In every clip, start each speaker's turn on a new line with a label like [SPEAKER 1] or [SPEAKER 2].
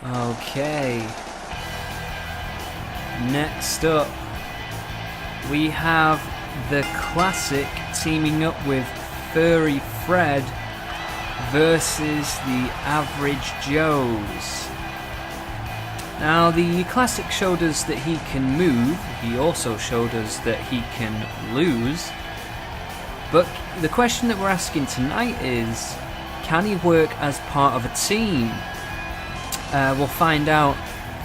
[SPEAKER 1] Okay. Next up, we have the Classic teaming up with Furry Fred versus the Average Joes. Now, the Classic showed us that he can move. He also showed us that he can lose. But the question that we're asking tonight is, can he work as part of a team? We'll find out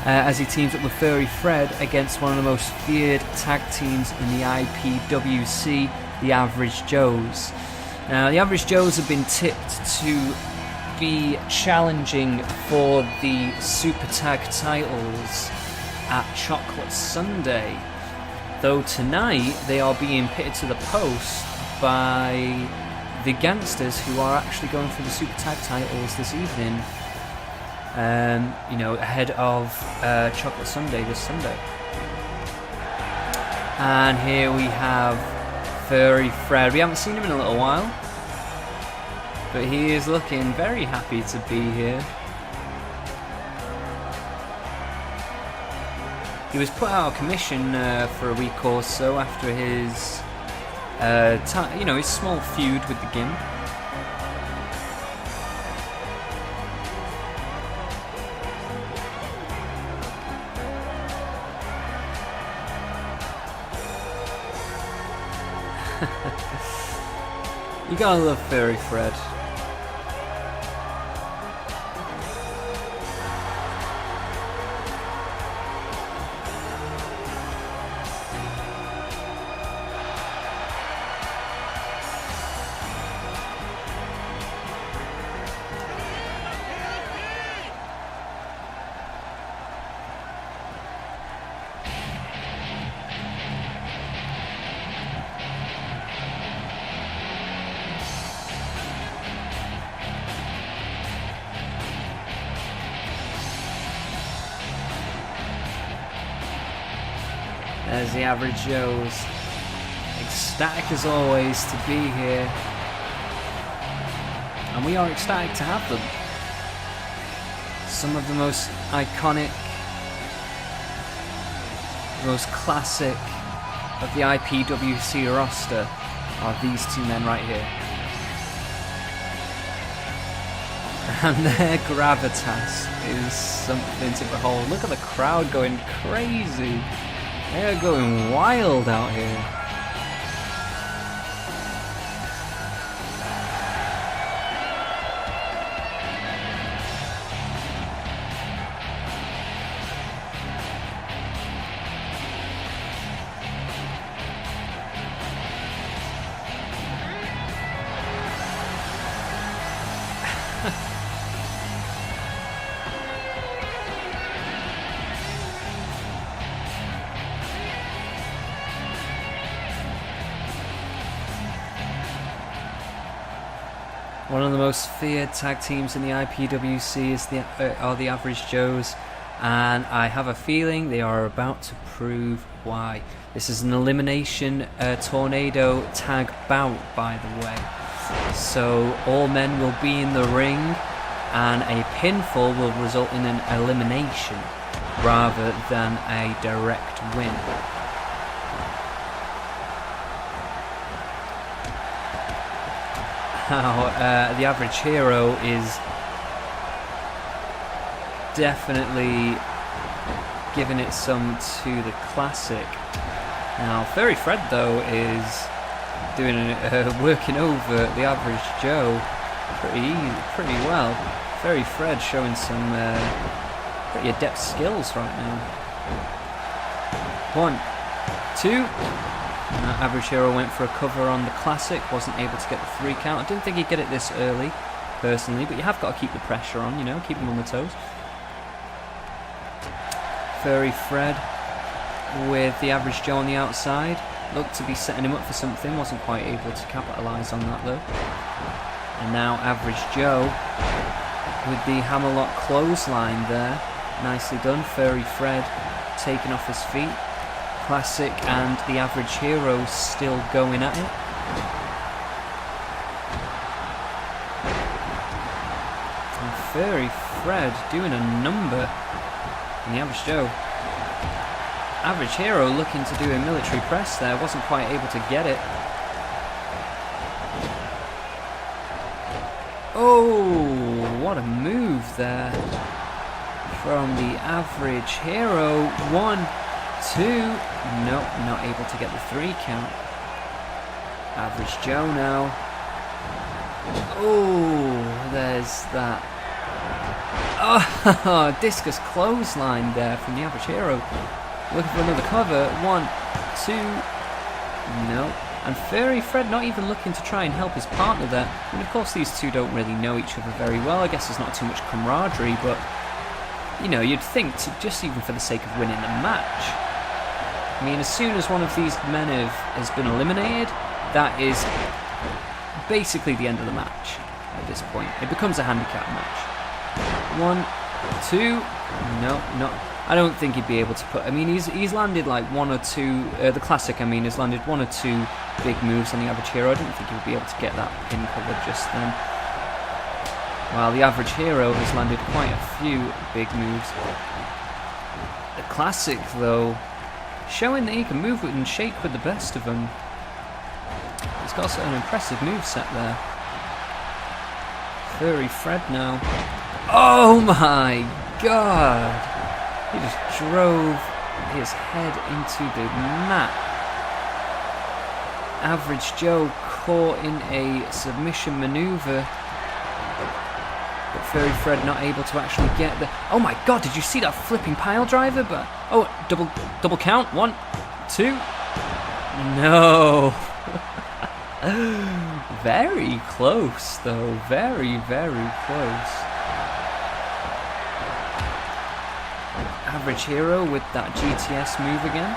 [SPEAKER 1] as he teams up with Furry Fred against one of the most feared tag teams in the IPWC, the Average Joes. Now, the Average Joes have been tipped to be challenging for the Super Tag titles at Chocolate Sunday, though tonight they are being pitted to the post by the Gangsters, who are actually going for the Super Tag titles this evening, ahead of Chocolate Sunday this Sunday. And here we have Furry Fred. We haven't seen him in a little while, but he is looking very happy to be here. He was put out of commission for a week or so after his his small feud with the Gimp. You gotta love Furry Fred. There's the Average Joes, ecstatic as always to be here, and we are ecstatic to have them. Some of the most iconic, most classic of the IPWC roster are these two men right here. And their gravitas is something to behold. Look at the crowd going crazy. They're going wild out here. One of the most feared tag teams in the IPWC are the Average Joes, and I have a feeling they are about to prove why. This is an elimination tornado tag bout, by the way. So all men will be in the ring, and a pinfall will result in an elimination rather than a direct win. Now, the Average Hero is definitely giving it some to the Classic. Now, Furry Fred, though, is working over the Average Joe pretty well. Furry Fred showing some pretty adept skills right now. 1, 2. Average Hero went for a cover on the Classic, wasn't able to get the 3 count. I didn't think he'd get it this early, personally, but you have got to keep the pressure on, keep him on the toes. Furry Fred with the Average Joe on the outside. Looked to be setting him up for something, wasn't quite able to capitalise on that though. And now Average Joe with the hammerlock clothesline there. Nicely done. Furry Fred taking off his feet. Classic and the Average Hero still going at it. And Furry Fred doing a number on the Average Joe. Average Hero looking to do a military press there, wasn't quite able to get it. Oh, what a move there from the Average Hero. 1, 2, nope, not able to get the 3 count. Average Joe now. Oh, there's that. Oh, discus clothesline there from the Average Hero. Looking for another cover. 1, 2, no. And Furry Fred not even looking to try and help his partner there. And of course these two don't really know each other very well. I guess there's not too much camaraderie, but you know, you'd think to, just even for the sake of winning the match. I mean, as soon as one of these men has been eliminated, that is basically the end of the match at this point. It becomes a handicap match. 1, 2, no, not. I don't think he'd be able to put. I mean, he's landed like 1 or 2. The Classic, I mean, has landed 1 or 2 big moves on the Average Hero. I don't think he would be able to get that pin cover just then. While the Average Hero has landed quite a few big moves. The Classic, though, showing that he can move and shake with the best of them. He's got an impressive moveset there. Furry Fred now. Oh my god! He just drove his head into the mat. Average Joe caught in a submission maneuver. But Furry Fred not able to actually get the... Oh my god, did you see that flipping pile driver? But oh, double count. 1, 2. No. Very close though. Very, very close. Average Hero with that GTS move again.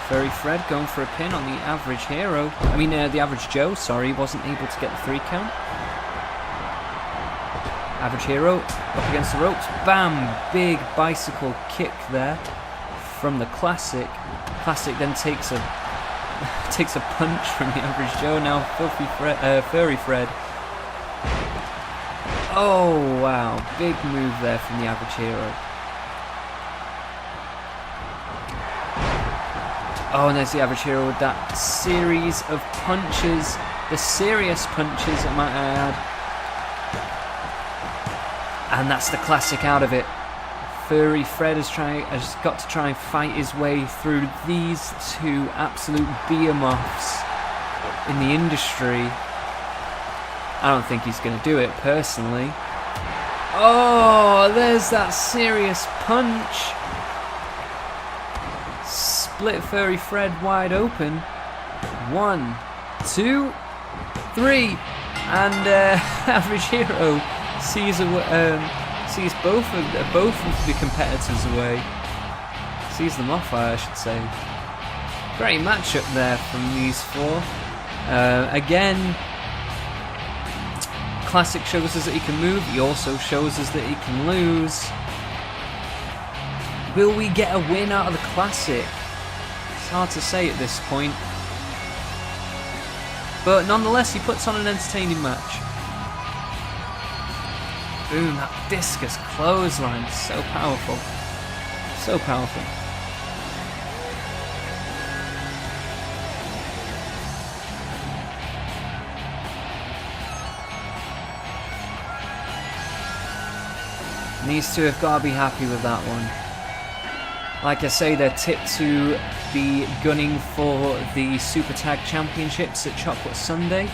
[SPEAKER 1] Furry Fred going for a pin on the Average Hero. I mean, the Average Joe, sorry, wasn't able to get the 3 count. Average Hero up against the ropes. Bam! Big bicycle kick there from the Classic. Classic then takes a punch from the Average Joe. Now Furry Fred. Oh wow, big move there from the Average Hero. Oh, and there's the Average Hero with that series of punches. The serious punches, I might add. And that's the Classic out of it. Furry Fred has got to try and fight his way through these two absolute behemoths in the industry. I don't think he's going to do it, personally. Oh, there's that serious punch. Split Furry Fred wide open. 1, 2, 3. And Average Hero sees both of the competitors away. Sees them off, I should say. Great matchup there from these 4. Again, Classic shows us that he can move. He also shows us that he can lose. Will we get a win out of the Classic? It's hard to say at this point. But nonetheless, he puts on an entertaining match. Boom, that discus clothesline. So powerful. So powerful. And these two have got to be happy with that one. Like I say, they're tipped to be gunning for the Super Tag Championships at Chocolate Sunday.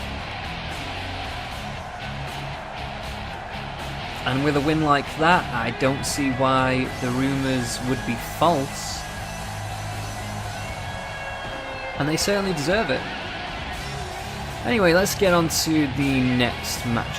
[SPEAKER 1] And with a win like that, I don't see why the rumours would be false. And they certainly deserve it. Anyway, let's get on to the next matchup.